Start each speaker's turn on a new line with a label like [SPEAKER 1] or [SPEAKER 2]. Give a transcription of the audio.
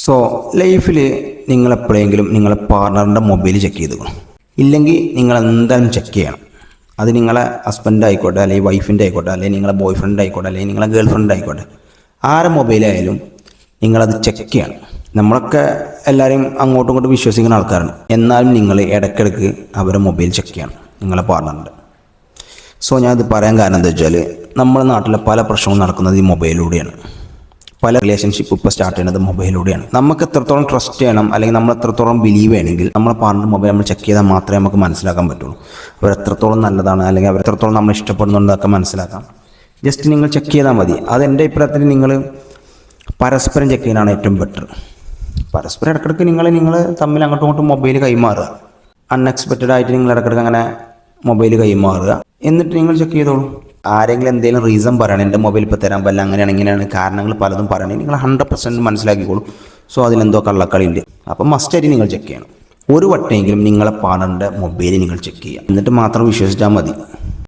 [SPEAKER 1] So ലൈഫിൽ നിങ്ങളെപ്പോഴെങ്കിലും നിങ്ങളെ പാർട്ണറിൻ്റെ mobile check ചെയ്തുക്കണം. ഇല്ലെങ്കിൽ നിങ്ങൾ എന്തായാലും ചെക്ക് ചെയ്യണം. അത് നിങ്ങളെ ഹസ്ബൻഡ് ആയിക്കോട്ടെ, അല്ലെങ്കിൽ വൈഫിൻ്റെ ആയിക്കോട്ടെ, അല്ലെങ്കിൽ നിങ്ങളെ ബോയ് ഫ്രണ്ട് ആയിക്കോട്ടെ, അല്ലെങ്കിൽ നിങ്ങളെ ഗേൾ ഫ്രണ്ട് ആയിക്കോട്ടെ, ആരെ മൊബൈലായാലും നിങ്ങളത് ചെക്ക് ചെയ്യണം. നമ്മളൊക്കെ എല്ലാവരെയും അങ്ങോട്ടും ഇങ്ങോട്ടും വിശ്വസിക്കുന്ന ആൾക്കാരാണ്. എന്നാലും നിങ്ങൾ ഇടയ്ക്കിടയ്ക്ക് അവരെ മൊബൈൽ ചെക്ക് ചെയ്യണം, നിങ്ങളെ പാർട്ണറിൻ്റെ. സോ ഞാനത് പറയാൻ കാരണം എന്താ വെച്ചാൽ, നമ്മുടെ നാട്ടിലെ പല പ്രശ്നങ്ങളും നടക്കുന്നത് ഈ മൊബൈലിലൂടെയാണ്. പല റിലേഷൻഷിപ്പ് ഇപ്പോൾ സ്റ്റാർട്ട് ചെയ്യുന്നത് മൊബൈലിലൂടെയാണ്. നമുക്ക് എത്രത്തോളം ട്രസ്റ്റ് ചെയ്യണം, അല്ലെങ്കിൽ നമ്മൾ എത്രത്തോളം ബിലീവ് ചെയ്യണമെങ്കിൽ നമ്മളെ പാർട്ണർ മൊബൈൽ നമ്മൾ ചെക്ക് ചെയ്താൽ മാത്രമേ നമുക്ക് മനസ്സിലാക്കാൻ പറ്റുള്ളൂ. അവർ എത്രത്തോളം നല്ലതാണ്, അല്ലെങ്കിൽ അവർ എത്രത്തോളം നമ്മൾ ഇഷ്ടപ്പെടുന്നുണ്ടൊക്കെ മനസ്സിലാക്കാം. ജസ്റ്റ് നിങ്ങൾ ചെക്ക് ചെയ്താൽ മതി. അതെൻ്റെ അഭിപ്രായത്തിൽ നിങ്ങൾ പരസ്പരം ചെക്ക് ചെയ്യാനാണ് ഏറ്റവും ബെറ്റർ. പരസ്പരം ഇടയ്ക്കിടയ്ക്ക് നിങ്ങൾ തമ്മിൽ അങ്ങോട്ടും ഇങ്ങോട്ടും മൊബൈൽ കൈമാറുക. അൺഎക്സ്പെക്റ്റഡ് ആയിട്ട് നിങ്ങൾ ഇടയ്ക്കിടയ്ക്ക് അങ്ങനെ മൊബൈൽ കൈമാറുക. എന്നിട്ട് നിങ്ങൾ ചെക്ക് ചെയ്തോളൂ. ആരെങ്കിലും എന്തെങ്കിലും റീസൺ പറയണം, എൻ്റെ മൊബൈൽ ഇപ്പോൾ തരാൻ പറ്റില്ല, അങ്ങനെയാണ് ഇങ്ങനെയാണ് കാരണങ്ങൾ പലതും പറയണമെങ്കിൽ നിങ്ങൾ 100% മനസ്സിലാക്കിക്കോളൂ. സോ അതിലെന്തോ കള്ളക്കളിയുണ്ട്. അപ്പം മസ്റ്റായിട്ട് നിങ്ങൾ ചെക്ക് ചെയ്യണം. ഒരു വട്ടമെങ്കിലും നിങ്ങളെ പാർട്ണറിൻ്റെ മൊബൈൽ നിങ്ങൾ ചെക്ക് ചെയ്യുക. എന്നിട്ട് മാത്രം വിശ്വസിച്ചാൽ മതി.